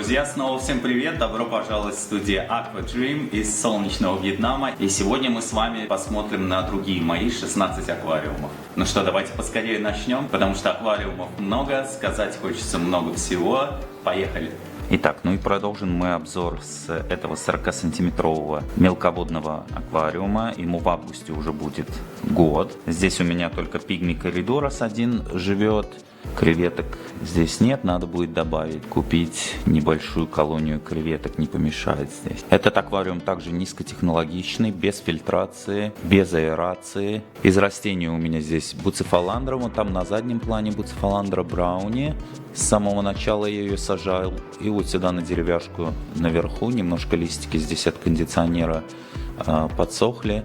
Друзья, снова всем привет! Добро пожаловать в студию Aquarium из солнечного Вьетнама. И сегодня мы с вами посмотрим на другие мои 16 аквариумов. Ну что, давайте поскорее начнем, потому что аквариумов много, сказать хочется много всего. Поехали! Итак, ну и продолжим мы обзор с этого 40-сантиметрового мелководного аквариума. Ему в августе уже будет год. Здесь у меня только пигми коридорос один живет. Креветок здесь нет, надо будет добавить, купить небольшую колонию креветок, не помешает здесь. Этот аквариум также низкотехнологичный, без фильтрации, без аэрации. Из растений у меня здесь буцефаландра, вот там на заднем плане буцефаландра брауни. С самого начала я ее сажал. И вот сюда на деревяшку наверху, немножко листики здесь от кондиционера подсохли.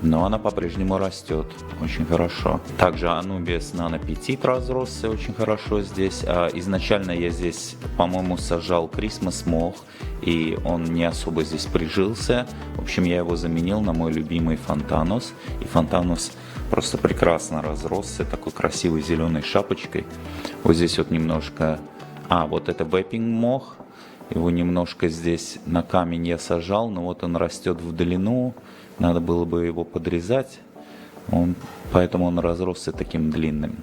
Но она по-прежнему растет очень хорошо. Также анубис нанопетит разросся очень хорошо здесь. Изначально я здесь, по-моему, сажал Christmas мох, и он не особо здесь прижился. В общем, я его заменил на мой любимый фонтанус. И фонтанус просто прекрасно разросся, такой красивой зеленой шапочкой. Вот здесь вот немножко... вот это вэппинг мох. Его немножко здесь на камень я сажал, но вот он растет в длину. Надо было бы его подрезать, поэтому он разросся таким длинным.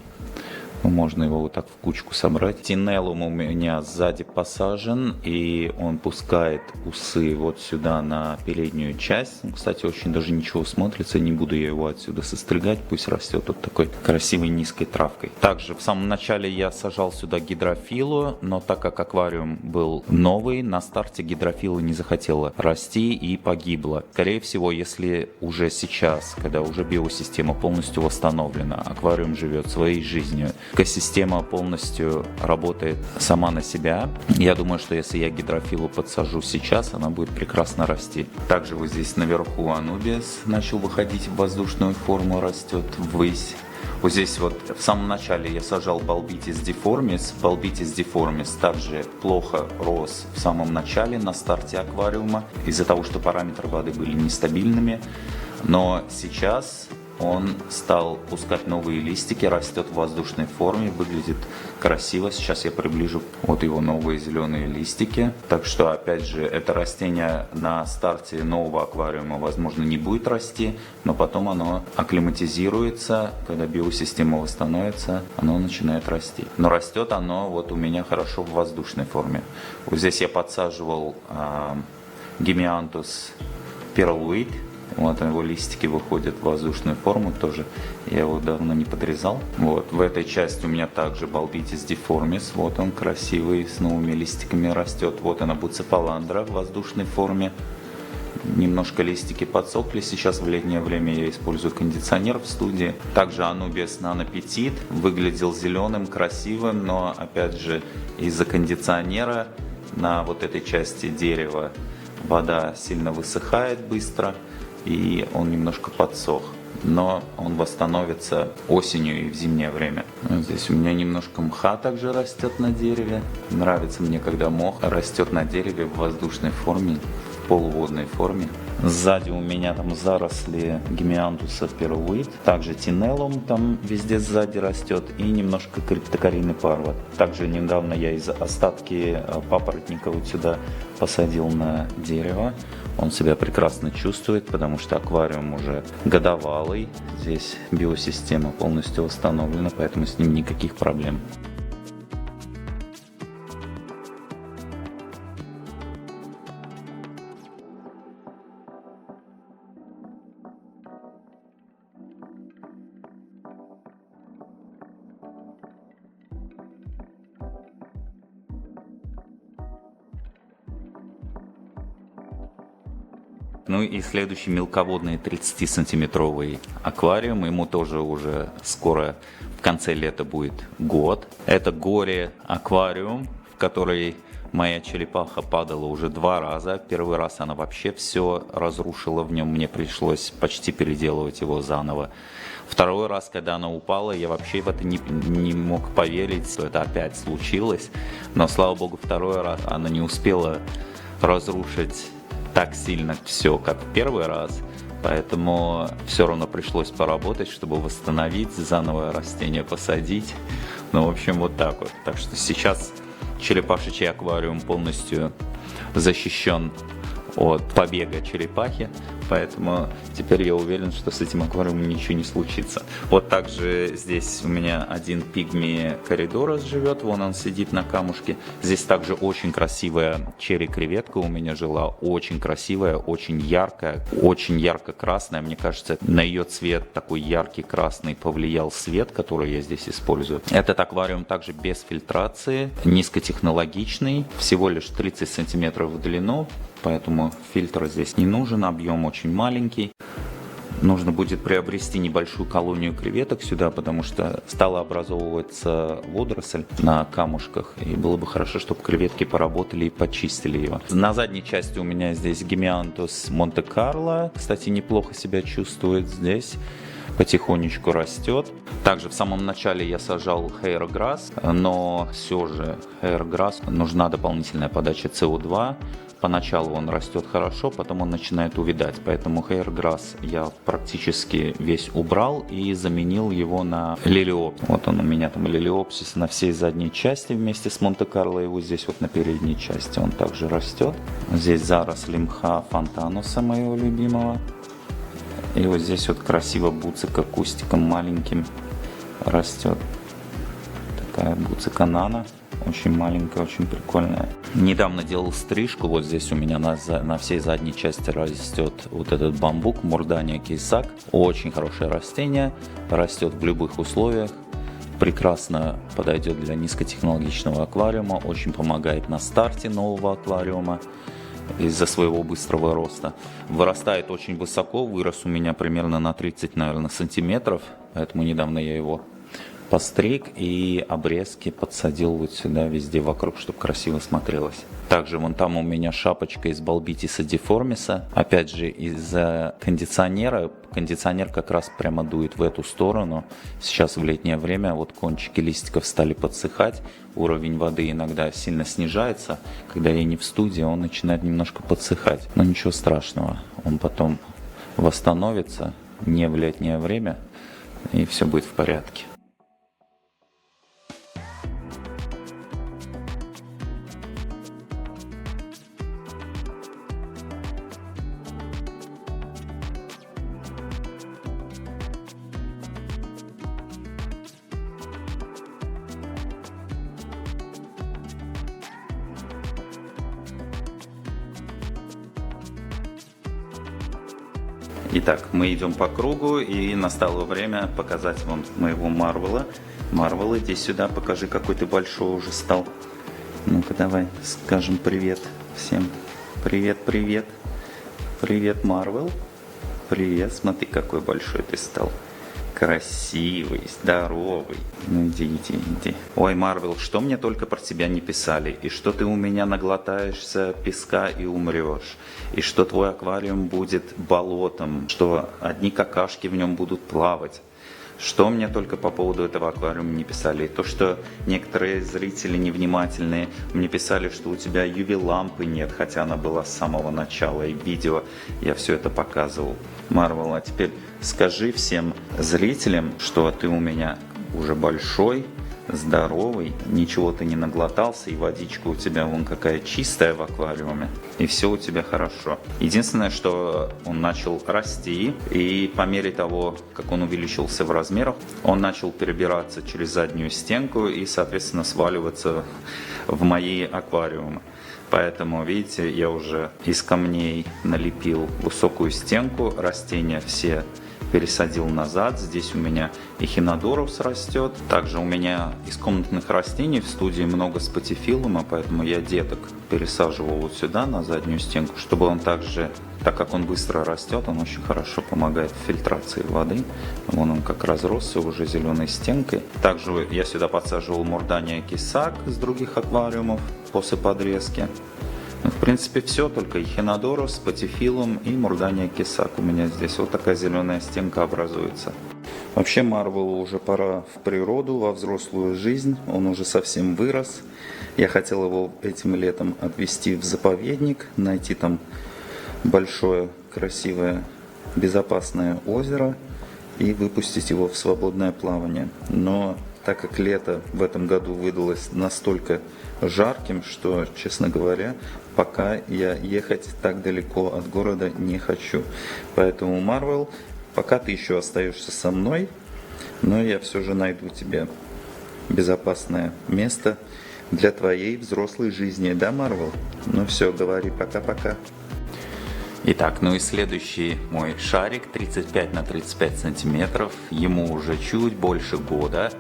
Можно его вот так в кучку собрать. Тинеллум у меня сзади посажен, и он пускает усы вот сюда на переднюю часть. Кстати, очень даже ничего смотрится, не буду я его отсюда состригать, пусть растет вот такой красивой низкой травкой. Также в самом начале я сажал сюда гидрофилу, но так как аквариум был новый, на старте гидрофила не захотела расти и погибла. Скорее всего, если уже сейчас, когда уже биосистема полностью восстановлена, аквариум живет своей жизнью, экосистема полностью работает сама на себя. Я думаю, что если я гидрофилу подсажу сейчас, она будет прекрасно расти. Также вот здесь наверху анубис начал выходить в воздушную форму, растет ввысь. Вот здесь вот в самом начале я сажал Болбитис деформис. Болбитис деформис также плохо рос в самом начале, на старте аквариума, из-за того, что параметры воды были нестабильными. Но сейчас он стал пускать новые листики, растет в воздушной форме, выглядит красиво. Сейчас я приближу вот его новые зеленые листики. Так что, опять же, это растение на старте нового аквариума, возможно, не будет расти, но потом оно акклиматизируется, когда биосистема восстановится, оно начинает расти. Но растет оно вот у меня хорошо в воздушной форме. Вот здесь я подсаживал гемиантус перлуит. Вот его листики выходят в воздушную форму тоже. Я его давно не подрезал. Вот в этой части у меня также Болбитис деформис. Вот он красивый, с новыми листиками растет. Вот она буцефаландра в воздушной форме. Немножко листики подсохли. Сейчас в летнее время я использую кондиционер в студии. Также анубис нанопетит. Выглядел зеленым, красивым, но опять же из-за кондиционера на вот этой части дерева вода сильно высыхает быстро. И он немножко подсох, но он восстановится осенью и в зимнее время. Здесь у меня немножко мха также растет на дереве. Нравится мне, когда мох растет на дереве в воздушной форме, в полуводной форме. Сзади у меня там заросли гемиантуса перлуит, также тинеллум там везде сзади растет и немножко криптокарийный парват. Также недавно я из остатки папоротника вот сюда посадил на дерево. Он себя прекрасно чувствует, потому что аквариум уже годовалый. Здесь биосистема полностью восстановлена, поэтому с ним никаких проблем. Ну и следующий мелководный 30-сантиметровый аквариум. Ему тоже уже скоро в конце лета будет год. Это горе-аквариум, в который моя черепаха падала уже 2 раза. Первый раз она вообще все разрушила в нем. Мне пришлось почти переделывать его заново. Второй раз, когда она упала, я вообще в это не мог поверить, что это опять случилось. Но, слава богу, второй раз она не успела разрушить так сильно все, как в первый раз, поэтому все равно пришлось поработать, чтобы восстановить, заново растение посадить. Ну, в общем, вот так вот. Так что сейчас черепашечий аквариум полностью защищен от побега черепахи, поэтому теперь я уверен, что с этим аквариумом ничего не случится. Вот также здесь у меня один пигми коридорос живет, вон он сидит на камушке. Здесь также очень красивая черри-креветка у меня жила, очень красивая, очень ярко-красная. Мне кажется, на ее цвет такой яркий красный повлиял свет, который я здесь использую. Этот аквариум также без фильтрации, низкотехнологичный, всего лишь 30 сантиметров в длину. Поэтому фильтр здесь не нужен, объем очень маленький. Нужно будет приобрести небольшую колонию креветок сюда, потому что стала образовываться водоросль на камушках. И было бы хорошо, чтобы креветки поработали и почистили его. На задней части у меня здесь гемиантус Монте-Карло. Кстати, неплохо себя чувствует здесь. Потихонечку растет. Также в самом начале я сажал hairgrass, но все же hairgrass нужна дополнительная подача СО2. Поначалу он растет хорошо, потом он начинает увядать, поэтому hairgrass я практически весь убрал и заменил его на лилиопсис. Вот он у меня там лилиопсис на всей задней части вместе с Монте-Карло, и вот здесь вот на передней части он также растет. Здесь заросли мха фонтануса моего любимого. И вот здесь вот красиво буцика кустиком маленьким растет. Такая буцика нано. Очень маленькая, очень прикольная. Недавно делал стрижку. Вот здесь у меня на всей задней части растет вот этот бамбук, мурдания кейсак. Очень хорошее растение. Растет в любых условиях. Прекрасно подойдет для низкотехнологичного аквариума. Очень помогает на старте нового аквариума из-за своего быстрого роста. Вырастает очень высоко. Вырос у меня примерно на 30, наверное, сантиметров. Поэтому недавно я его постриг и обрезки подсадил вот сюда везде вокруг, чтобы красиво смотрелось. Также вон там у меня шапочка из Болбитиса деформиса. Опять же из-за кондиционера. Кондиционер как раз прямо дует в эту сторону. Сейчас в летнее время вот кончики листиков стали подсыхать. Уровень воды иногда сильно снижается. Когда я не в студии, он начинает немножко подсыхать. Но ничего страшного. Он потом восстановится не в летнее время. И все будет в порядке. Итак, мы идем по кругу, и настало время показать вам моего Марвела. Марвел, иди сюда, покажи, какой ты большой уже стал. Ну-ка, давай скажем привет всем. Привет, привет. Привет, Марвел. Привет, смотри, какой большой ты стал. Красивый, здоровый. Ну иди. Ой, Марвел, что мне только про тебя не писали. И что ты у меня наглотаешься песка и умрешь. И что твой аквариум будет болотом. Что одни какашки в нем будут плавать. Что мне только по поводу этого аквариума не писали. И то, что некоторые зрители невнимательные мне писали, что у тебя UV-лампы нет, хотя она была с самого начала, и в видео я все это показывал. Марвел, а теперь скажи всем зрителям, что ты у меня уже большой, здоровый, ничего ты не наглотался, и водичка у тебя вон какая чистая в аквариуме, и все у тебя хорошо. Единственное, что он начал расти, и по мере того, как он увеличился в размерах, он начал перебираться через заднюю стенку и, соответственно, сваливаться в мои аквариумы. Поэтому, видите, я уже из камней налепил высокую стенку, растения все пересадил назад. Здесь у меня эхинодорус растет. Также у меня из комнатных растений в студии много спатифилума, поэтому я деток пересаживал вот сюда, на заднюю стенку, чтобы он также, так как он быстро растет, он очень хорошо помогает в фильтрации воды. Вон он как разросся уже зеленой стенкой. Также я сюда подсаживал мурдания кисак из других аквариумов после подрезки. В принципе все, только эхинодорус, спатифилум и мурдания кисак у меня здесь. Вот такая зеленая стенка образуется. Вообще Марвелу уже пора в природу, во взрослую жизнь. Он уже совсем вырос. Я хотел его этим летом отвезти в заповедник, найти там большое, красивое, безопасное озеро и выпустить его в свободное плавание. Но так как лето в этом году выдалось настолько жарким, что, честно говоря, пока я ехать так далеко от города не хочу. Поэтому, Марвел, пока ты еще остаешься со мной, но я все же найду тебе безопасное место для твоей взрослой жизни. Да, Марвел? Ну все, говори пока-пока. Итак, ну и следующий мой шарик 35 на 35 сантиметров, ему уже чуть больше года,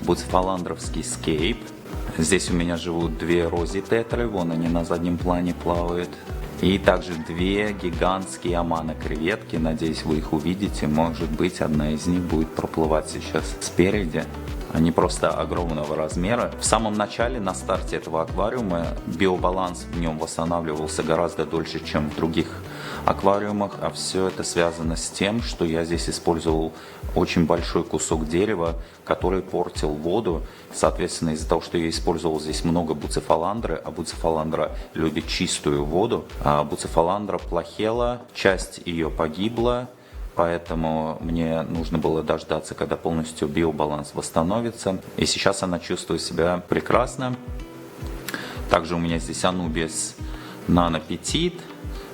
буцефаландровский скейп. Здесь у меня живут две рози тетры, вон они на заднем плане плавают. И также две гигантские амана креветки, надеюсь вы их увидите, может быть одна из них будет проплывать сейчас спереди. Они просто огромного размера. В самом начале, на старте этого аквариума, биобаланс в нем восстанавливался гораздо дольше, чем в других аквариумах. А все это связано с тем, что я здесь использовал очень большой кусок дерева, который портил воду. Соответственно, из-за того, что я использовал здесь много буцефаландры, а буцефаландра любит чистую воду, а буцефаландра плохела, часть ее погибла. Поэтому мне нужно было дождаться, когда полностью биобаланс восстановится. И сейчас она чувствует себя прекрасно. Также у меня здесь анубис нанопетит.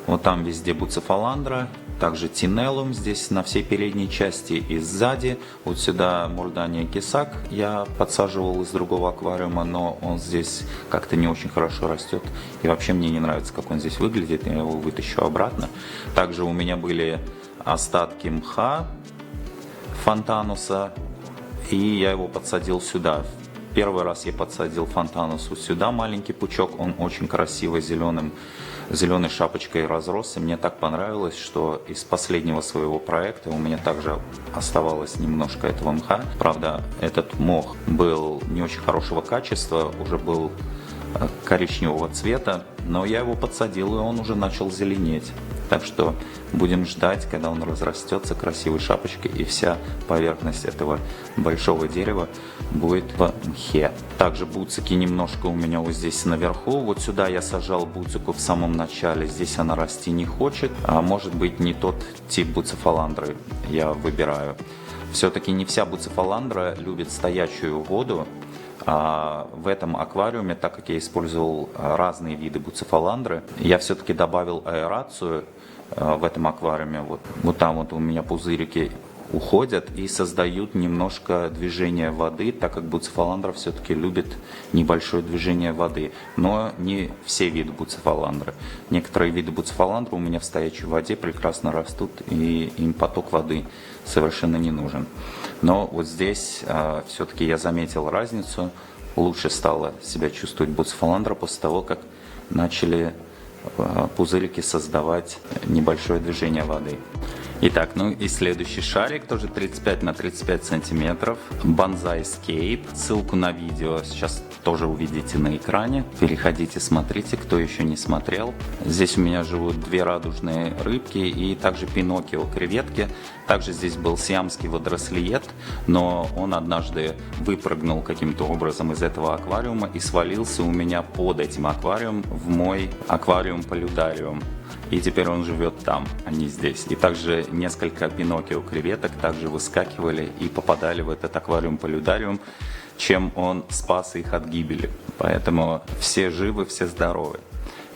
Вот там везде буцефаландра. Также тинеллум здесь на всей передней части и сзади. Вот сюда мурдания кисак я подсаживал из другого аквариума, но он здесь как-то не очень хорошо растет. И вообще мне не нравится, как он здесь выглядит. Я его вытащу обратно. Также у меня были остатки мха фонтануса, и я его подсадил сюда. Первый раз я подсадил фонтанусу сюда маленький пучок, он очень красиво зеленой шапочкой разросся. Мне так понравилось, что из последнего своего проекта у меня также оставалось немножко этого мха. Правда, этот мох был не очень хорошего качества, уже был коричневого цвета, но я его подсадил, и он уже начал зеленеть. Так что будем ждать, когда он разрастется красивой шапочкой, и вся поверхность этого большого дерева будет в мхе. Также буцики немножко у меня вот здесь наверху. Вот сюда я сажал буцику в самом начале. Здесь она расти не хочет. А может быть, не тот тип буцефаландры я выбираю. Все-таки не вся буцефаландра любит стоячую воду. А в этом аквариуме, так как я использовал разные виды буцефаландры, я все-таки добавил аэрацию в этом аквариуме. Вот там вот у меня пузырики уходят и создают немножко движение воды, так как буцефаландра все-таки любит небольшое движение воды. Но не все виды буцефаландры. Некоторые виды буцефаландры у меня в стоячей воде прекрасно растут, и им поток воды совершенно не нужен. Но вот здесь все-таки я заметил разницу. Лучше стало себя чувствовать буцефаландра после того, как начали пузырики создавать небольшое движение воды. Итак, ну и следующий шарик, тоже 35 на 35 сантиметров, Bonsai Scape. Ссылку на видео сейчас тоже увидите на экране. Переходите, смотрите, кто еще не смотрел. Здесь у меня живут две радужные рыбки и также пиноккио креветки. Также здесь был сиамский водорослиет, но он однажды выпрыгнул каким-то образом из этого аквариума и свалился у меня под этим аквариумом в мой аквариум-полюдариум. И теперь он живет там, а не здесь. И также несколько пиноккио креветок также выскакивали и попадали в этот аквариум-полюдариум, чем он спас их от гибели. Поэтому все живы, все здоровы.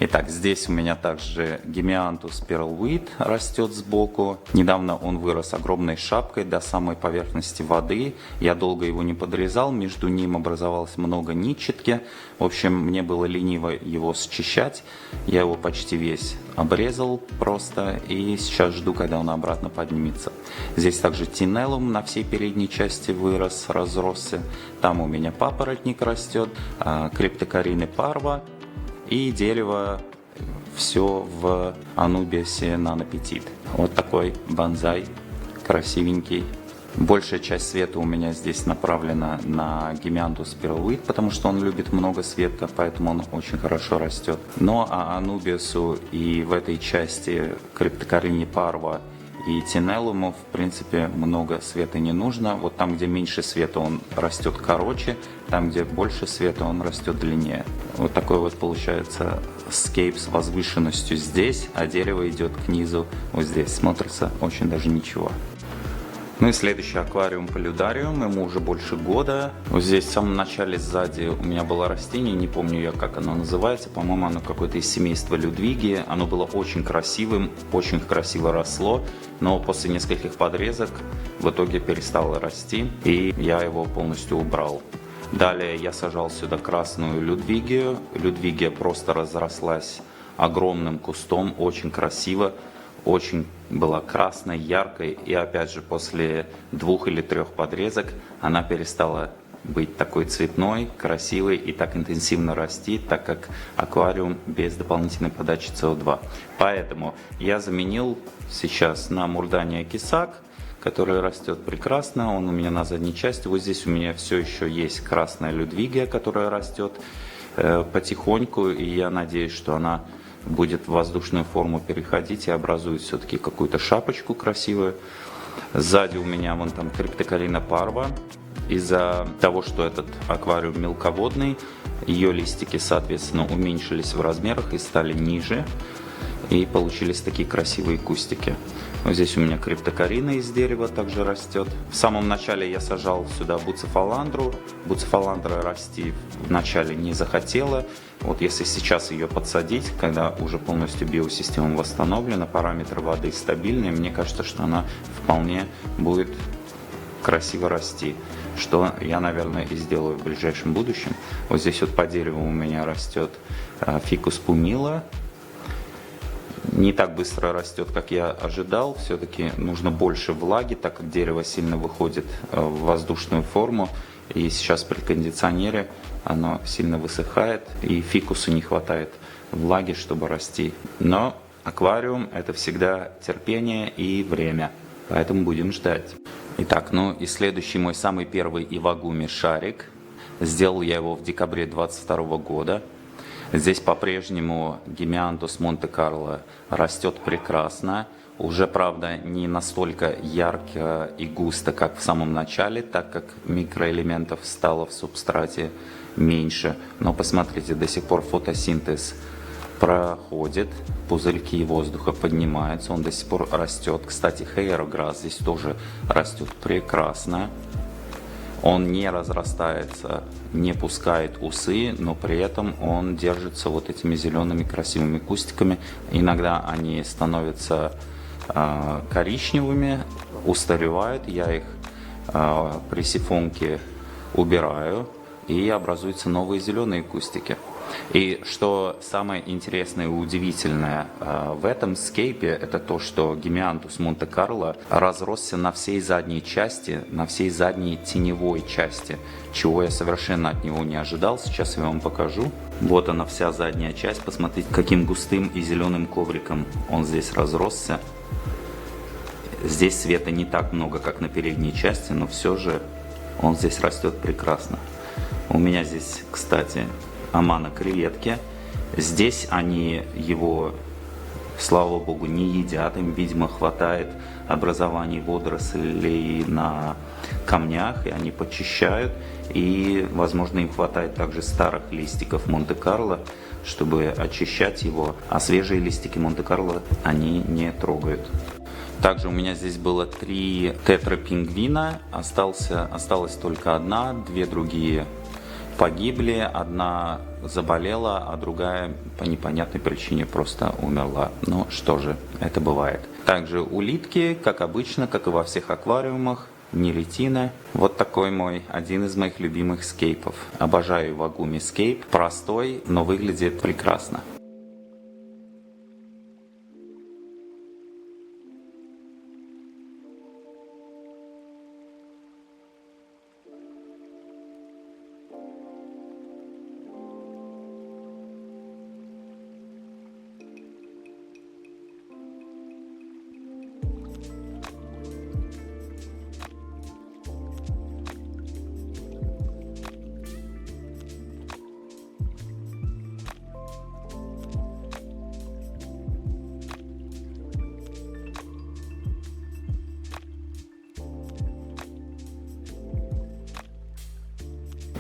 Итак, здесь у меня также гемиантус перлвит растет сбоку. Недавно он вырос огромной шапкой до самой поверхности воды. Я долго его не подрезал, между ним образовалось много нитчатки. В общем, мне было лениво его счищать. Я его почти весь обрезал просто, и сейчас жду, когда он обратно поднимется. Здесь также тинеллум на всей передней части вырос, разросся. Там у меня папоротник растет, криптокарины парва. И дерево все в анубисе нанопетит. Вот такой бонсай, красивенький. Большая часть света у меня здесь направлена на гемиантус перлвит, потому что он любит много света, поэтому он очень хорошо растет. Но анубису и в этой части криптокарине парва и тинеллуму, в принципе, много света не нужно. Вот там, где меньше света, он растет короче, там, где больше света, он растет длиннее. Вот такой вот получается скейп с возвышенностью здесь, а дерево идет к низу вот здесь. Смотрится очень даже ничего. Ну и следующий аквариум полюдариум, ему уже больше года. Вот здесь в самом начале сзади у меня было растение, не помню я, как оно называется, по-моему, оно какое-то из семейства Людвиги. Оно было очень красивым, очень красиво росло, но после нескольких подрезок в итоге перестало расти, и я его полностью убрал. Далее я сажал сюда красную Людвигию. Людвигия просто разрослась огромным кустом, очень красиво. Очень была красной, яркой, и опять же после 2 или 3 подрезок она перестала быть такой цветной, красивой и так интенсивно расти, так как аквариум без дополнительной подачи СО2. Поэтому я заменил сейчас на мурдания кисак, который растет прекрасно, он у меня на задней части. Вот здесь у меня все еще есть красная Людвигия, которая растет потихоньку, и я надеюсь, что она будет в воздушную форму переходить и образует все-таки какую-то шапочку красивую. Сзади у меня вон там криптокалина парва. Из-за того, что этот аквариум мелководный, ее листики, соответственно, уменьшились в размерах и стали ниже. И получились такие красивые кустики. Вот здесь у меня криптокарина из дерева также растет. В самом начале я сажал сюда буцефаландру. Буцефаландра расти вначале не захотела. Вот если сейчас ее подсадить, когда уже полностью биосистема восстановлена, параметры воды стабильные, мне кажется, что она вполне будет красиво расти. Что я, наверное, и сделаю в ближайшем будущем. Вот здесь вот по дереву у меня растет фикус пумила. Не так быстро растет, как я ожидал. Все-таки нужно больше влаги, так как дерево сильно выходит в воздушную форму. И сейчас при кондиционере оно сильно высыхает, и фикусу не хватает влаги, чтобы расти. Но аквариум — это всегда терпение и время. Поэтому будем ждать. Итак, ну и следующий мой самый первый ивагуми шарик. Сделал я его в декабре 2022 года. Здесь по-прежнему гимиантус Монте-Карло растет прекрасно. Уже, правда, не настолько ярко и густо, как в самом начале, так как микроэлементов стало в субстрате меньше. Но посмотрите, до сих пор фотосинтез проходит, пузырьки воздуха поднимаются, он до сих пор растет. Кстати, хейрограсс здесь тоже растет прекрасно. Он не разрастается, не пускает усы, но при этом он держится вот этими зелеными красивыми кустиками. Иногда они становятся коричневыми, устаревают, я их при сифонке убираю, и образуются новые зеленые кустики. И что самое интересное и удивительное в этом скейпе, это то, что гимиантус Монте-Карло разросся на всей задней части, на всей задней теневой части, чего я совершенно от него не ожидал. Сейчас я вам покажу. Вот она, вся задняя часть. Посмотрите, каким густым и зеленым ковриком он здесь разросся. Здесь света не так много, как на передней части, но все же он здесь растет прекрасно. У меня здесь, кстати, амана-креветки. Здесь они его, слава богу, не едят. Им, видимо, хватает образований водорослей на камнях, и они почищают. И, возможно, им хватает также старых листиков Монте-Карло, чтобы очищать его. А свежие листики Монте-Карло они не трогают. Также у меня здесь было 3 тетрапингвина. Осталась только одна, 2 другие погибли, одна заболела, а другая по непонятной причине просто умерла. Ну что же, это бывает. Также улитки, как обычно, как и во всех аквариумах, неритина. Вот такой один из моих любимых скейпов. Обожаю ивагуми скейп. Простой, но выглядит прекрасно.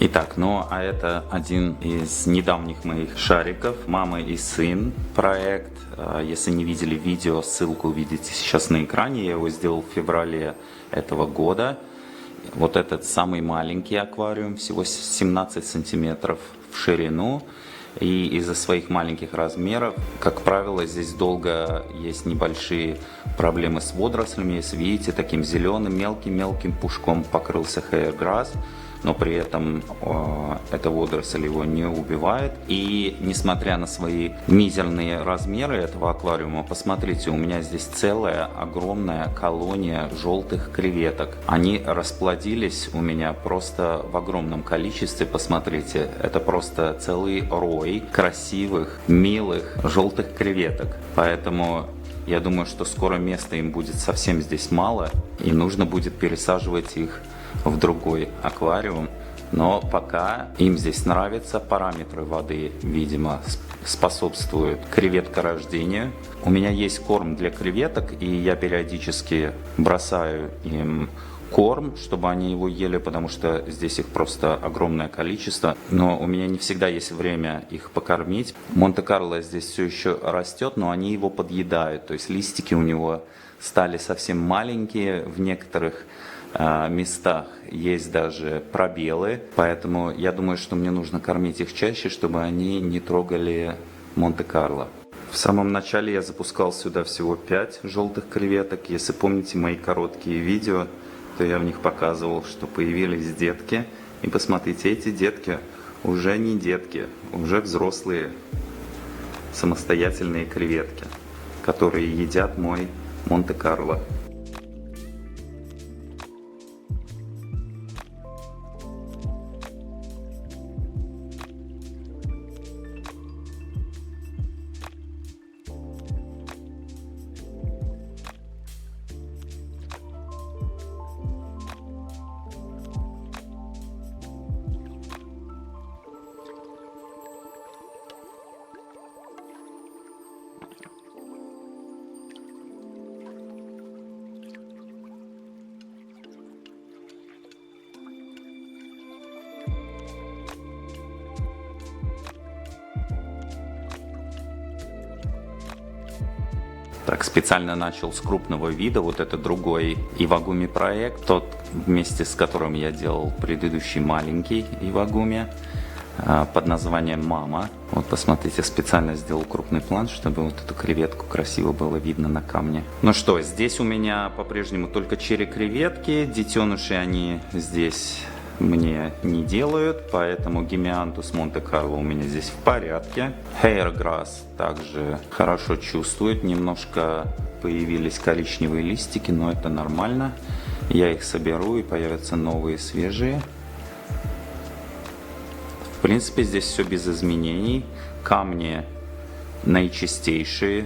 Итак, ну а это один из недавних моих шариков. Мама и сын проект. Если не видели видео, ссылку увидите сейчас на экране. Я его сделал в феврале этого года. Вот этот самый маленький аквариум, всего 17 сантиметров в ширину. И из-за своих маленьких размеров, как правило, здесь долго есть небольшие проблемы с водорослями. Если видите, таким зеленым мелким пушком покрылся hair grass, но при этом эта водоросль его не убивает. И несмотря на свои мизерные размеры этого аквариума, посмотрите, у меня здесь целая огромная колония желтых креветок. Они расплодились у меня просто в огромном количестве. Посмотрите, это просто целый рой красивых, милых желтых креветок. Поэтому я думаю, что скоро места им будет совсем здесь мало, и нужно будет пересаживать их в другой аквариум, но пока им здесь нравится, параметры воды, видимо, способствуют креветкорождению. У меня есть корм для креветок, и я периодически бросаю им корм, чтобы они его ели, потому что здесь их просто огромное количество, но у меня не всегда есть время их покормить. Монте-Карло здесь все еще растет, но они его подъедают, то есть листики у него стали совсем маленькие, в некоторых местах есть даже пробелы, поэтому я думаю, что мне нужно кормить их чаще, чтобы они не трогали Монте-Карло. В самом начале я запускал сюда всего 5 желтых креветок. Если помните мои короткие видео, то я в них показывал, что появились детки. И посмотрите, эти детки уже не детки, уже взрослые самостоятельные креветки, которые едят мой Монте-Карло. Так, специально начал с крупного вида, вот это другой Ивагуми проект, тот, вместе с которым я делал предыдущий маленький Ивагуми под названием «Мама». Вот посмотрите, специально сделал крупный план, чтобы вот эту креветку красиво было видно на камне. Ну что, здесь у меня по-прежнему только черри-креветки, детеныши они здесь мне не делают, поэтому гимиантус Монте-Карло у меня здесь в порядке. Hair grass также хорошо чувствует, немножко появились коричневые листики, но это нормально. Я их соберу и появятся новые свежие. В принципе, здесь все без изменений. Камни наичистейшие.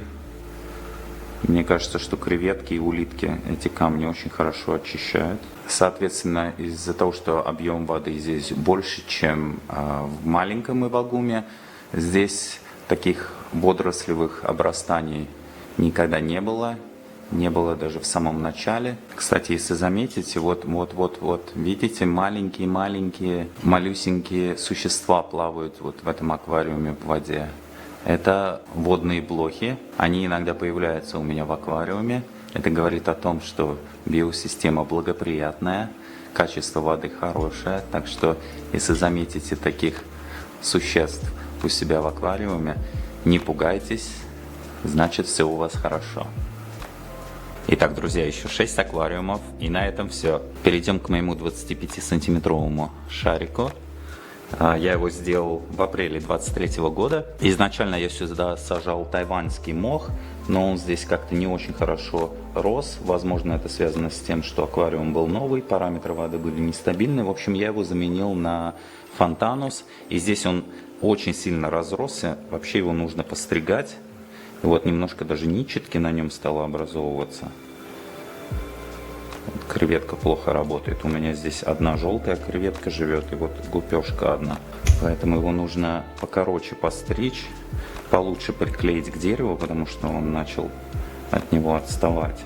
Мне кажется, что креветки и улитки эти камни очень хорошо очищают. Соответственно, из-за того, что объем воды здесь больше, чем в маленьком Ивагуме, здесь таких водорослевых обрастаний никогда не было. Не было даже в самом начале. Кстати, если заметите, вот, видите, маленькие, малюсенькие существа плавают вот в этом аквариуме в воде. Это водные блохи. Они иногда появляются у меня в аквариуме. Это говорит о том, что биосистема благоприятная, качество воды хорошее. Так что, если заметите таких существ у себя в аквариуме, не пугайтесь, значит все у вас хорошо. Итак, друзья, еще 6 аквариумов, и на этом все. Перейдем к моему 25-сантиметровому шарику. Я его сделал в апреле 23 года. Изначально я сюда сажал тайваньский мох, но он здесь как-то не очень хорошо рос. Возможно, это связано с тем, что аквариум был новый, параметры воды были нестабильны. В общем, я его заменил на фонтанус, и здесь он очень сильно разросся. Вообще его нужно постригать. И вот немножко даже нитчатки на нем стало образовываться. Вот креветка плохо работает. У меня здесь одна желтая креветка живет, и вот гупешка одна. Поэтому его нужно покороче постричь, получше приклеить к дереву, потому что он начал от него отставать.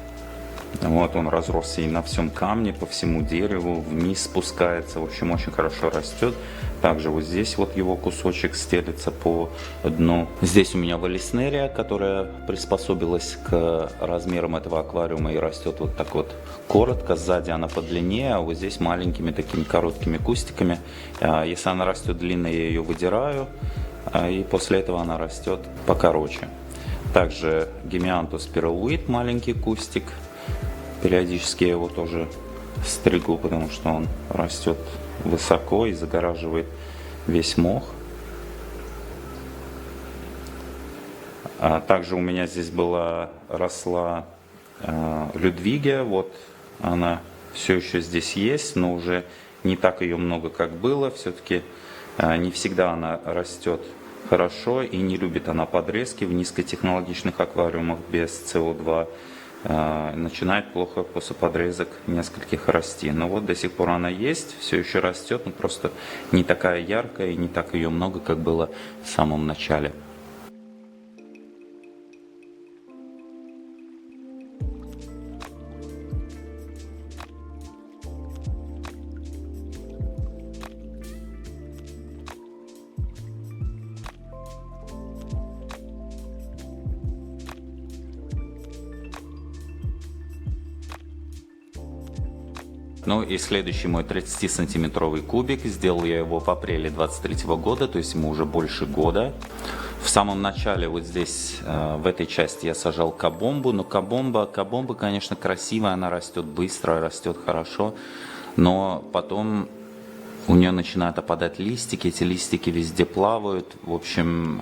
Вот он разросся и на всем камне, по всему дереву, вниз спускается. В общем, очень хорошо растет. Также вот здесь вот его кусочек стелится по дну. Здесь у меня валиснерия, которая приспособилась к размерам этого аквариума и растет вот так вот коротко. Сзади она подлиннее, а вот здесь маленькими такими короткими кустиками. Если она растет длинно, я ее выдираю, и после этого она растет покороче. Также гемиантус пирулит, маленький кустик. Периодически я его тоже стригу, потому что он растет высоко и загораживает весь мох. Также у меня здесь росла людвигия. Вот она все еще здесь есть, но уже не так ее много, как было. Все-таки не всегда она растет хорошо и не любит она подрезки в низкотехнологичных аквариумах без СО2. Начинает плохо после подрезок нескольких расти. Но вот до сих пор она есть, все еще растет, но просто не такая яркая и не так ее много, как было в самом начале. Ну и следующий мой 30-сантиметровый кубик. Сделал я его в апреле 23 года, то есть ему уже больше года. В самом начале вот здесь, в этой части, я сажал кабомбу. Но кабомба, конечно, красивая, она растет быстро, растет хорошо. Но потом у нее начинают опадать листики, эти листики везде плавают. В общем,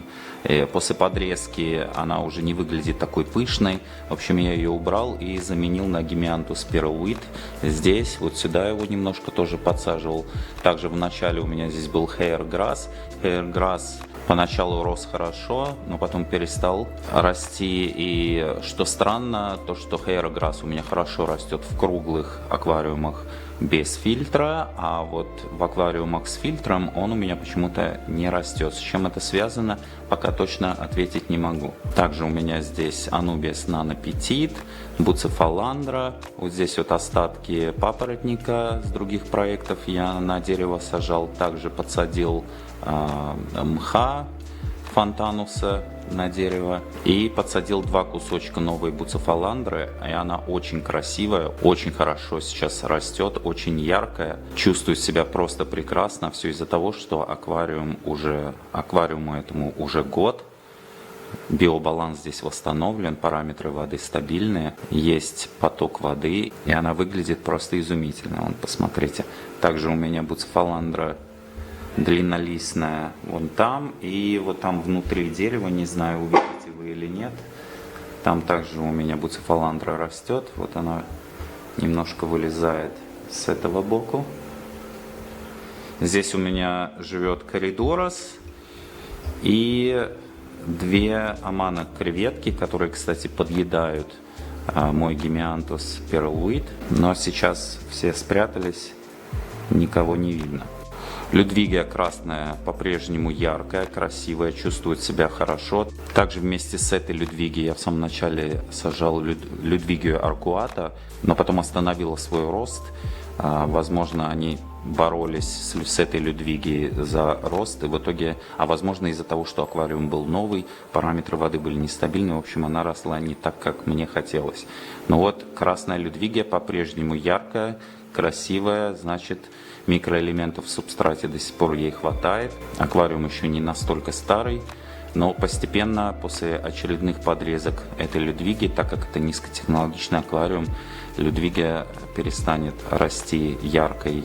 после подрезки она уже не выглядит такой пышной. В общем, я ее убрал и заменил на гемиантус пирулит. Здесь, вот сюда его немножко тоже подсаживал. Также в начале у меня здесь был hairgrass. Hairgrass поначалу рос хорошо, но потом перестал расти. И что странно, то что hairgrass у меня хорошо растет в круглых аквариумах без фильтра, а вот в аквариумах с фильтром он у меня почему-то не растет. С чем это связано, пока точно ответить не могу. Также у меня здесь Анубис нанопетит, буцефаландра. Вот здесь вот остатки папоротника с других проектов я на дерево сажал. Также подсадил мха фонтануса на дерево и подсадил 2 кусочка новой буцефаландры, и она очень красивая, очень хорошо сейчас растет, очень яркая, чувствует себя просто прекрасно. Все из-за того, что аквариуму этому уже год, биобаланс здесь восстановлен, параметры воды стабильные, есть поток воды, и она выглядит просто изумительно. Вон, посмотрите. Также у меня буцефаландра длиннолистная вон там, и вот там внутри дерева, не знаю, увидите вы или нет, там также у меня буцефаландра растет. Вот она немножко вылезает с этого боку. Здесь у меня живет коридорос и 2 амано-креветки, которые, кстати, подъедают мой гемиантус пирулит, но сейчас все спрятались, никого не видно. Людвигия красная по-прежнему яркая, красивая, чувствует себя хорошо. Также вместе с этой людвигией я в самом начале сажал людвигию аркуата, но потом остановила свой рост. Возможно, они боролись с этой людвигией за рост, и в итоге, возможно, из-за того, что аквариум был новый, параметры воды были нестабильны, в общем, она росла не так, как мне хотелось. Но вот красная людвигия по-прежнему яркая, красивая, значит, микроэлементов в субстрате до сих пор ей хватает. Аквариум еще не настолько старый, но постепенно, после очередных подрезок этой людвиги, так как это низкотехнологичный аквариум, людвигия перестанет расти яркой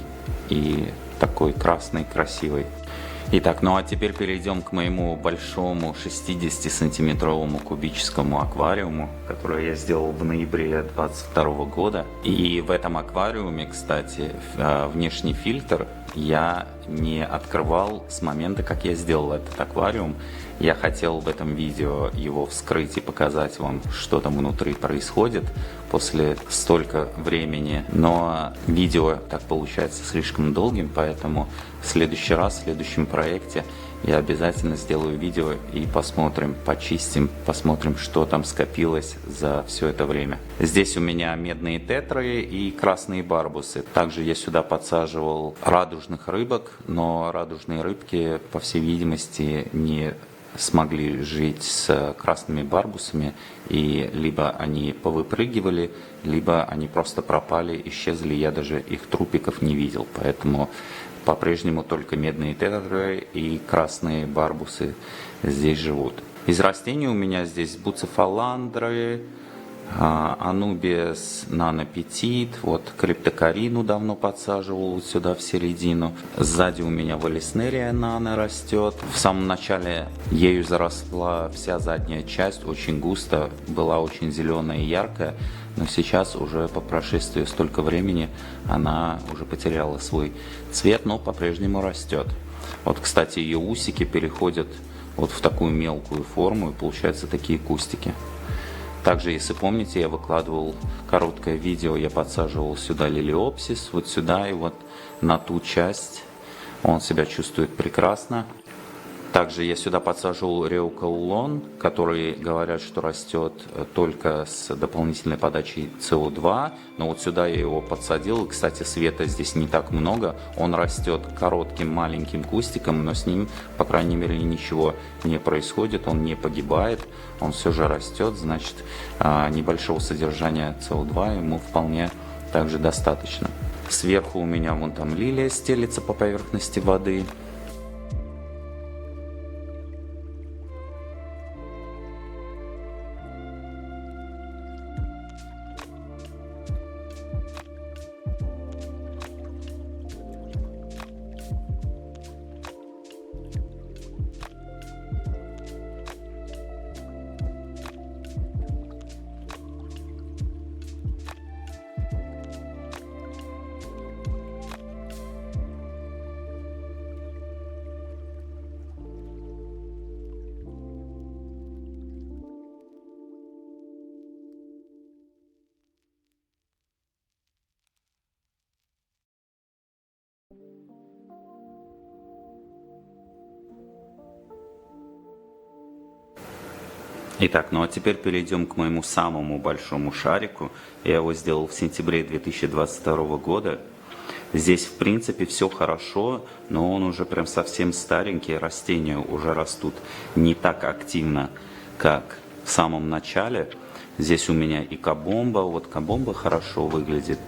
и такой красной, красивой. Итак, ну а теперь перейдем к моему большому 60-сантиметровому кубическому аквариуму, который я сделал в ноябре 2022 года. И в этом аквариуме, кстати, внешний фильтр я не открывал с момента, как я сделал этот аквариум. Я хотел в этом видео его вскрыть и показать вам, что там внутри происходит после столько времени. Но видео так получается слишком долгим, поэтому в следующий раз, в следующем проекте я обязательно сделаю видео и посмотрим, почистим, посмотрим, что там скопилось за все это время. Здесь у меня медные тетры и красные барбусы. Также я сюда подсаживал радужных рыбок, но радужные рыбки, по всей видимости, не смогли жить с красными барбусами, и либо они повыпрыгивали, либо они просто пропали, исчезли, я даже их трупиков не видел, поэтому по-прежнему только медные тетры и красные барбусы здесь живут. Из растений у меня здесь буцефаландры, анубис нанопетит, вот криптокарину давно подсаживал вот сюда в середину. Сзади у меня валиснерия нано растет. В самом начале ею заросла вся задняя часть, очень густо, была очень зеленая и яркая. Но сейчас уже по прошествии столько времени она уже потеряла свой цвет, но по-прежнему растет. Вот, кстати, ее усики переходят вот в такую мелкую форму, и получаются такие кустики. Также, если помните, я выкладывал короткое видео, я подсаживал сюда лилиопсис, вот сюда и вот на ту часть. Он себя чувствует прекрасно. Также я сюда подсаживал реукаулон, который говорят, что растет только с дополнительной подачей СО2. Но вот сюда я его подсадил. Кстати, света здесь не так много. Он растет коротким маленьким кустиком, но с ним, по крайней мере, ничего не происходит. Он не погибает, он все же растет. Значит, небольшого содержания СО2 ему вполне также достаточно. Сверху у меня вон там лилия стелится по поверхности воды. Итак, ну а теперь перейдем к моему самому большому шарику. Я его сделал в сентябре 2022 года. Здесь, в принципе, все хорошо, но он уже прям совсем старенький. Растения уже растут не так активно, как в самом начале. Здесь у меня и кабомба, вот кабомба хорошо выглядит.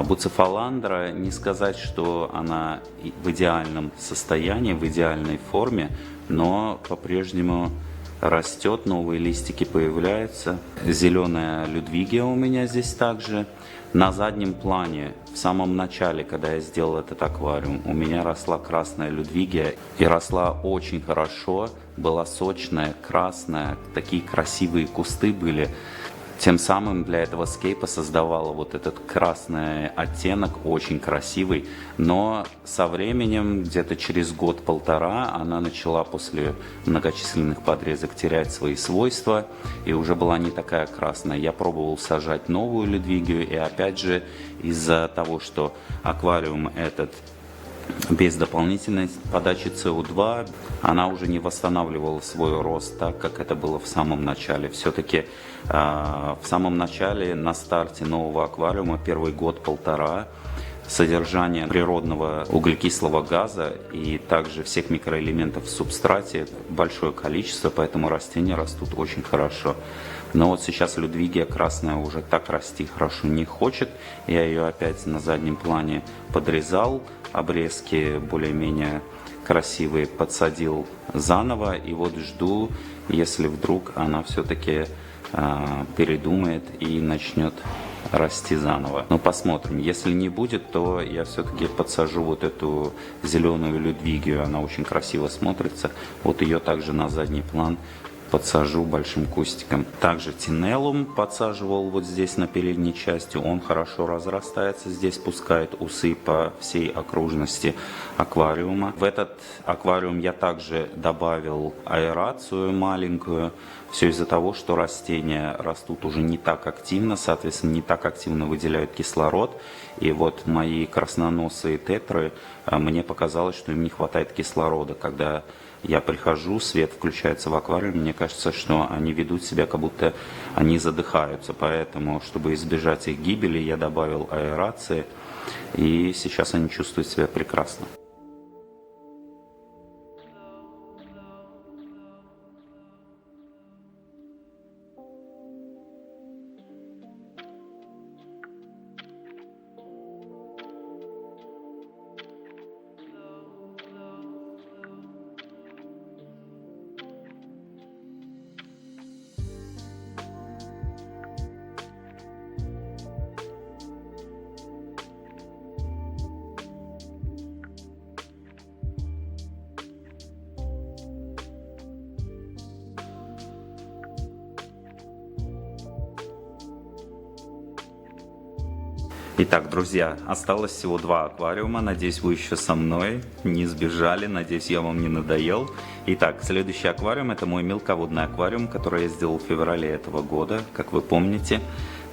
Буцефаландра, не сказать, что она в идеальном состоянии, в идеальной форме, но по-прежнему растет, новые листики появляются. Зеленая людвигия у меня здесь также. На заднем плане, в самом начале, когда я сделал этот аквариум, у меня росла красная людвигия и росла очень хорошо, была сочная, красная, такие красивые кусты были. Тем самым для этого скейпа создавала вот этот красный оттенок, очень красивый. Но со временем, где-то через год-полтора, она начала после многочисленных подрезок терять свои свойства и уже была не такая красная. Я пробовал сажать новую людвигию, и опять же из-за того, что аквариум этот без дополнительной подачи СО2, она уже не восстанавливала свой рост так, как это было в самом начале. Все-таки в самом начале, на старте нового аквариума, первый год-полтора, содержание природного углекислого газа и также всех микроэлементов в субстрате большое количество, поэтому растения растут очень хорошо. Но вот сейчас людвигия красная уже так расти хорошо не хочет. Я ее опять на заднем плане подрезал, обрезки более-менее красивые подсадил заново. И вот жду, если вдруг она все-таки передумает и начнет расти заново. Но посмотрим. Если не будет, то я все-таки подсажу вот эту зеленую людвигию. Она очень красиво смотрится. Вот ее также на задний план подсажу большим кустиком. Также тинеллум подсаживал вот здесь на передней части. Он хорошо разрастается, здесь пускает усы по всей окружности аквариума. В этот аквариум я также добавил аэрацию маленькую. Все из-за того, что растения растут уже не так активно, соответственно, не так активно выделяют кислород. И вот мои красноносые тетры, мне показалось, что им не хватает кислорода. Когда я прихожу, свет включается в аквариуме, мне кажется, что они ведут себя, как будто они задыхаются. Поэтому, чтобы избежать их гибели, я добавил аэрации, и сейчас они чувствуют себя прекрасно. Итак, друзья, осталось всего 2 аквариума. Надеюсь, вы еще со мной, не сбежали. Надеюсь, я вам не надоел. Итак, следующий аквариум — это мой мелководный аквариум, который я сделал в феврале этого года, как вы помните.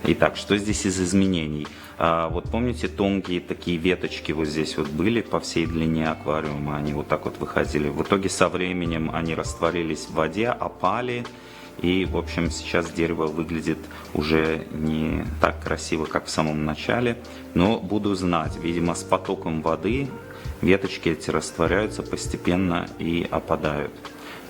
Итак, что здесь из изменений? Вот помните, тонкие такие веточки вот здесь вот были по всей длине аквариума, они вот так вот выходили. В итоге со временем они растворились в воде, опали. И, в общем, сейчас дерево выглядит уже не так красиво, как в самом начале. Но буду знать, видимо, с потоком воды веточки эти растворяются постепенно и опадают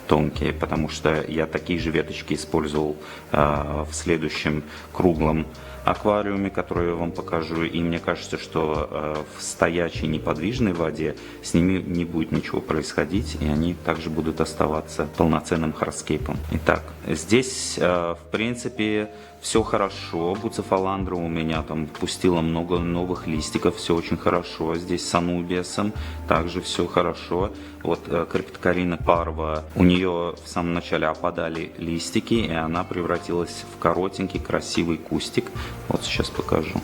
тонкие. Потому что я такие же веточки использовал в следующем круглом аквариуме, который я вам покажу. И мне кажется, что в стоячей неподвижной воде с ними не будет ничего происходить, и они также будут оставаться полноценным хардскейпом. Итак, здесь в принципе все хорошо. Буцефаландра у меня там пустила много новых листиков, все очень хорошо. Здесь с анубиасом также все хорошо. Вот криптокарина парва, у нее в самом начале опадали листики, и она превратилась в коротенький красивый кустик. Вот сейчас покажу.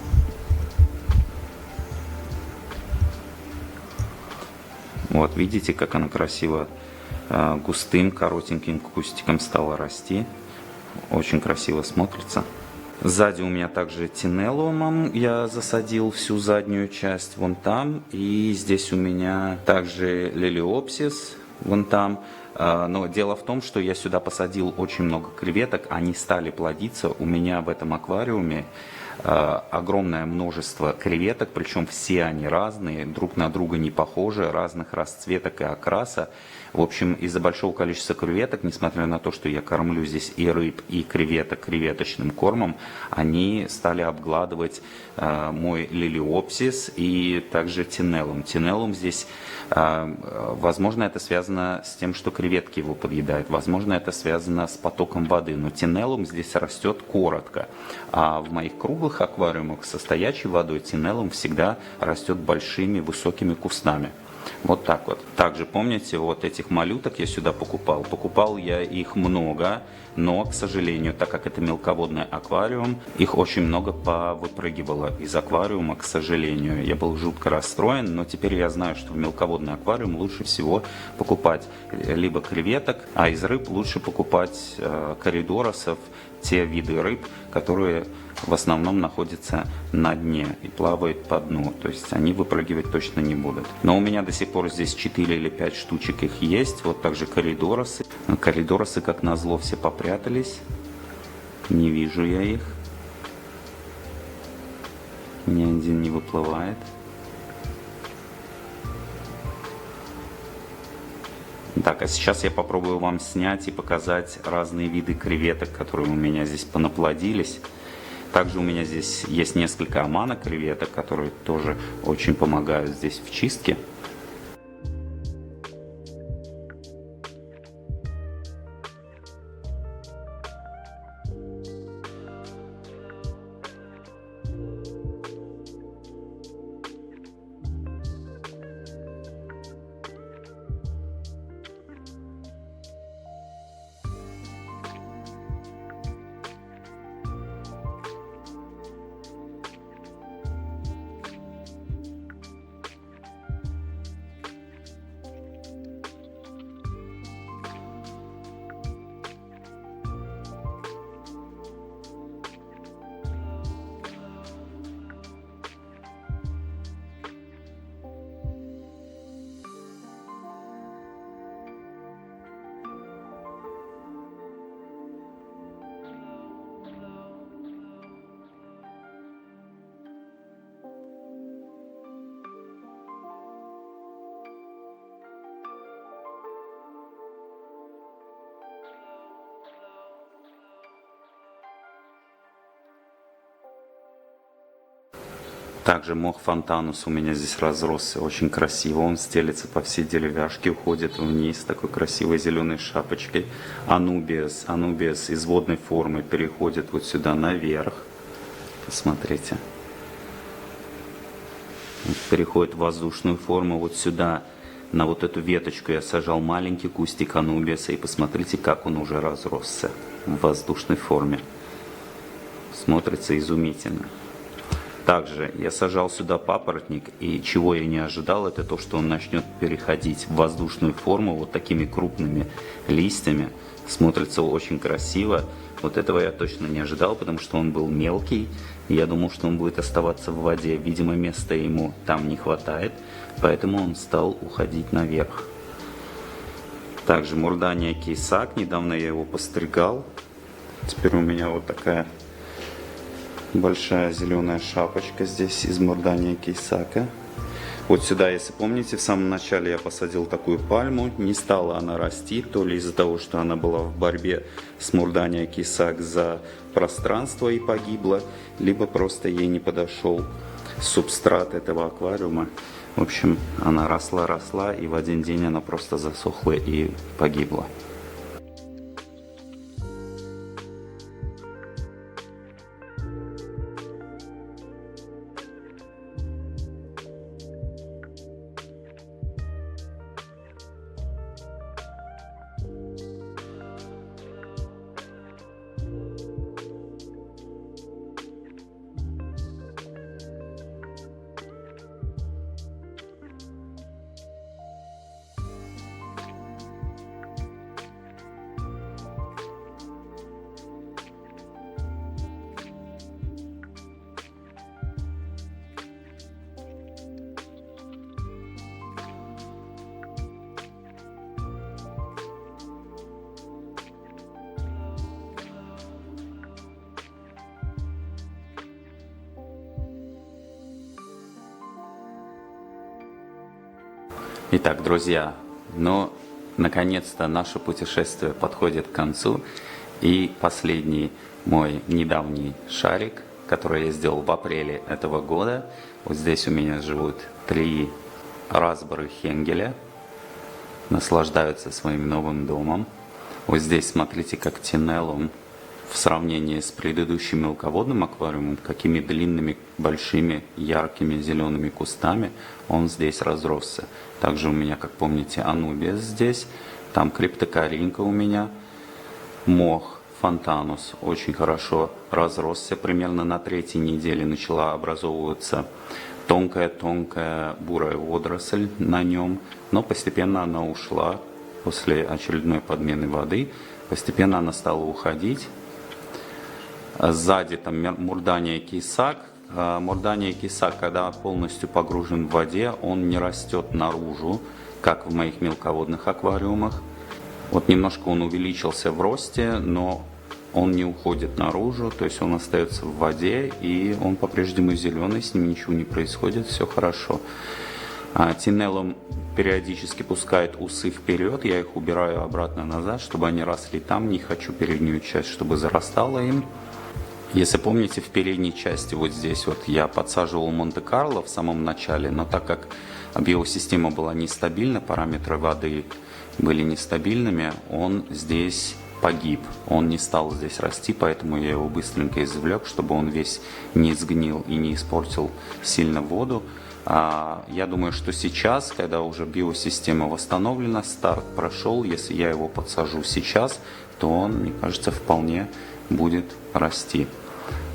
Вот видите, как она красиво густым коротеньким кустиком стала расти. Очень красиво смотрится. Сзади у меня также тинеллумом я засадил всю заднюю часть вон там. И здесь у меня также лилиопсис вон там. Но дело в том, что я сюда посадил очень много креветок. Они стали плодиться. У меня в этом аквариуме огромное множество креветок, причем все они разные, друг на друга не похожи, разных расцветок и окраса. В общем, из-за большого количества креветок, несмотря на то, что я кормлю здесь и рыб, и креветок креветочным кормом, они стали обгладывать мой лилиопсис и также тинеллум. Тинеллум здесь, возможно, это связано с тем, что креветки его подъедают, возможно, это связано с потоком воды, но тинеллум здесь растет коротко. А в моих круглых аквариумах со стоячей водой тинеллум всегда растет большими высокими кустами. Вот так вот. Также помните, вот этих малюток я сюда покупал. Покупал я их много, но, к сожалению, так как это мелководный аквариум, их очень много повыпрыгивало из аквариума, к сожалению. Я был жутко расстроен, но теперь я знаю, что в мелководный аквариум лучше всего покупать либо креветок, а из рыб лучше покупать коридоросов, те виды рыб, которые в основном находятся на дне и плавают по дну, то есть они выпрыгивать точно не будут. Но у меня до сих пор здесь 4 или 5 штучек их есть, вот также коридоросы. Коридоросы, как назло, все попрятались, не вижу я их, ни один не выплывает. Так, а сейчас я попробую вам снять и показать разные виды креветок, которые у меня здесь понаплодились. Также у меня здесь есть несколько омано-креветок, которые тоже очень помогают здесь в чистке. Также мох фонтанус у меня здесь разросся, очень красиво. Он стелется по всей деревяшке, уходит вниз такой красивой зеленой шапочкой. Анубиас из водной формы переходит вот сюда наверх. Посмотрите. Переходит в воздушную форму. Вот сюда, на вот эту веточку я сажал маленький кустик анубиаса. И посмотрите, как он уже разросся в воздушной форме. Смотрится изумительно. Также я сажал сюда папоротник, и чего я не ожидал, это то, что он начнет переходить в воздушную форму вот такими крупными листьями. Смотрится очень красиво. Вот этого я точно не ожидал, потому что он был мелкий. И я думал, что он будет оставаться в воде. Видимо, места ему там не хватает, поэтому он стал уходить наверх. Также мурдания кейсак. Недавно я его постригал. Теперь у меня вот такая большая зеленая шапочка здесь из мурдания кейсака. Вот сюда, если помните, в самом начале я посадил такую пальму. Не стала она расти, то ли из-за того, что она была в борьбе с мурдания кейсак за пространство и погибла, либо просто ей не подошел субстрат этого аквариума. В общем, она росла, и в один день она просто засохла и погибла. Итак, друзья, наконец-то наше путешествие подходит к концу. И последний мой недавний шарик, который я сделал в апреле этого года. Вот здесь у меня живут 3 разборы хенгеля, наслаждаются своим новым домом. Вот здесь смотрите, как тинеллум в сравнении с предыдущим мелководным аквариумом, какими длинными, большими, яркими зелеными кустами он здесь разросся. Также у меня, как помните, анубиас здесь, там криптокаринка у меня, мох фонтанус очень хорошо разросся. Примерно на 3-й неделе начала образовываться тонкая бурая водоросль на нем, но постепенно она ушла после очередной подмены воды. Постепенно она стала уходить. Сзади там мурдания кейсак. Мурдания кейсак, когда полностью погружен в воде, он не растет наружу, как в моих мелководных аквариумах. Вот немножко он увеличился в росте, но он не уходит наружу, то есть он остается в воде, и он по-прежнему зеленый, с ним ничего не происходит, все хорошо. Тинеллум периодически пускает усы вперед, я их убираю обратно назад, чтобы они росли там, не хочу переднюю часть, чтобы зарастало им. Если помните, в передней части вот здесь вот я подсаживал Монте-Карло в самом начале, но так как биосистема была нестабильна, параметры воды были нестабильными, он здесь погиб, он не стал здесь расти, поэтому я его быстренько извлек, чтобы он весь не сгнил и не испортил сильно воду. Я думаю, что сейчас, когда уже биосистема восстановлена, старт прошел, если я его подсажу сейчас, то он, мне кажется, вполне будет расти.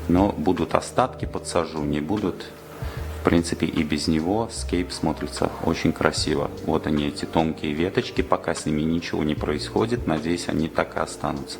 Но будут остатки, подсажу, не будут. В принципе, и без него скейп смотрится очень красиво. Вот они, эти тонкие веточки, пока с ними ничего не происходит, надеюсь, они так и останутся.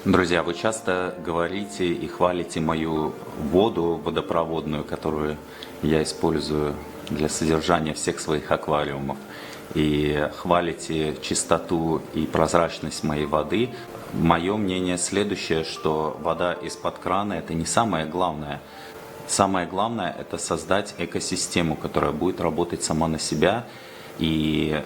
Друзья, вы часто говорите и хвалите мою воду водопроводную, которую я использую для содержания всех своих аквариумов. И хвалите чистоту и прозрачность моей воды. Мое мнение следующее, что вода из-под крана – это не самое главное. Самое главное – это создать экосистему, которая будет работать сама на себя, и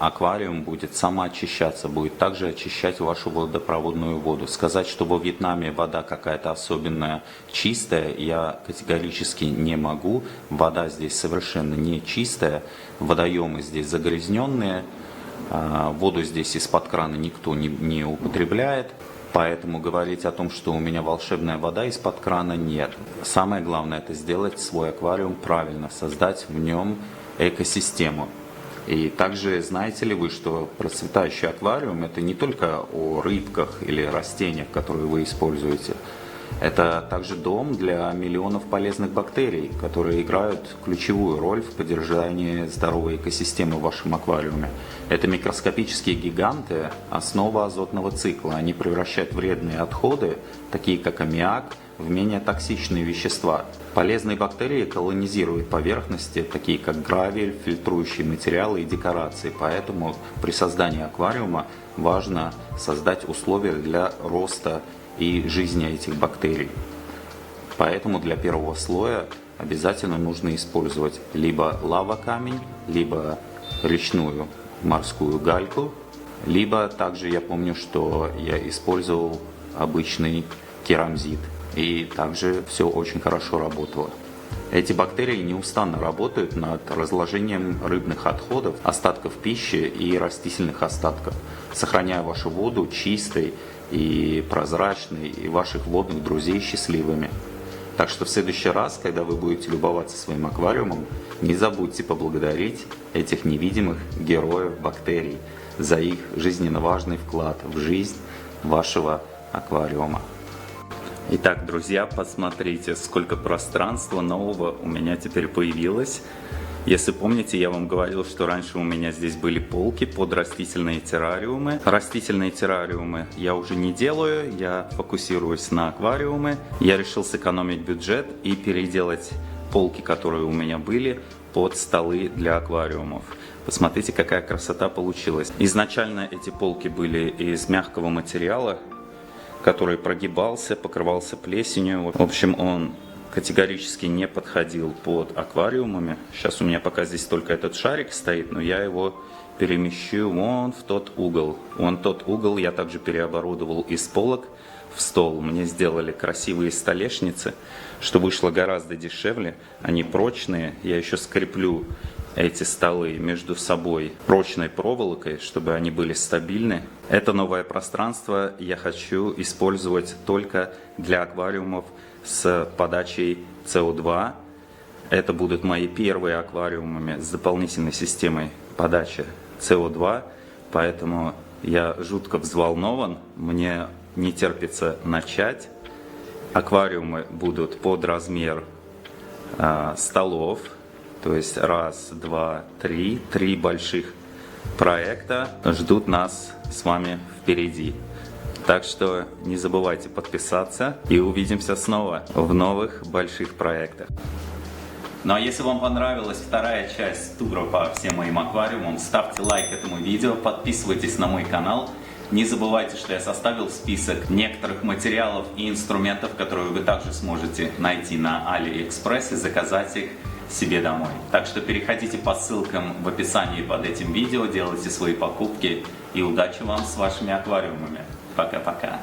аквариум будет самоочищаться, будет также очищать вашу водопроводную воду. Сказать, что во Вьетнаме вода какая-то особенная чистая, я категорически не могу. Вода здесь совершенно не чистая, водоемы здесь загрязненные, воду здесь из-под крана никто не употребляет. Поэтому говорить о том, что у меня волшебная вода из-под крана, нет. Самое главное – это сделать свой аквариум правильно, создать в нем экосистему. И также знаете ли вы, что процветающий аквариум – это не только о рыбках или растениях, которые вы используете. Это также дом для миллионов полезных бактерий, которые играют ключевую роль в поддержании здоровой экосистемы в вашем аквариуме. Это микроскопические гиганты, основа азотного цикла. Они превращают вредные отходы, такие как аммиак, в менее токсичные вещества. Полезные бактерии колонизируют поверхности, такие как гравий, фильтрующие материалы и декорации. Поэтому при создании аквариума важно создать условия для роста и жизни этих бактерий. Поэтому для первого слоя обязательно нужно использовать либо лава-камень, либо речную морскую гальку, либо также я помню, что я использовал обычный керамзит. И также все очень хорошо работало. Эти бактерии неустанно работают над разложением рыбных отходов, остатков пищи и растительных остатков, сохраняя вашу воду чистой и прозрачной, и ваших водных друзей счастливыми. Так что в следующий раз, когда вы будете любоваться своим аквариумом, не забудьте поблагодарить этих невидимых героев бактерий за их жизненно важный вклад в жизнь вашего аквариума. Итак, друзья, посмотрите, сколько пространства нового у меня теперь появилось. Если помните, я вам говорил, что раньше у меня здесь были полки под растительные террариумы. Растительные террариумы я уже не делаю, я фокусируюсь на аквариумы. Я решил сэкономить бюджет и переделать полки, которые у меня были, под столы для аквариумов. Посмотрите, какая красота получилась. Изначально эти полки были из мягкого материала, который прогибался, покрывался плесенью. В общем, он категорически не подходил под аквариумами. Сейчас у меня пока здесь только этот шарик стоит, но я его перемещу вон в тот угол. Вон тот угол я также переоборудовал из полок в стол. Мне сделали красивые столешницы, что вышло гораздо дешевле. Они прочные. Я еще скреплю эти столы между собой прочной проволокой, чтобы они были стабильны. Это новое пространство я хочу использовать только для аквариумов с подачей СО2. Это будут мои первые аквариумы с дополнительной системой подачи СО2, поэтому я жутко взволнован, мне не терпится начать. Аквариумы будут под размер столов. То есть раз, два, три. Три больших проекта ждут нас с вами впереди. Так что не забывайте подписаться и увидимся снова в новых больших проектах. Ну а если вам понравилась вторая часть тура по всем моим аквариумам, ставьте лайк этому видео, подписывайтесь на мой канал. Не забывайте, что я составил список некоторых материалов и инструментов, которые вы также сможете найти на AliExpress и заказать их себе домой. Так что переходите по ссылкам в описании под этим видео, делайте свои покупки и удачи вам с вашими аквариумами. Пока-пока.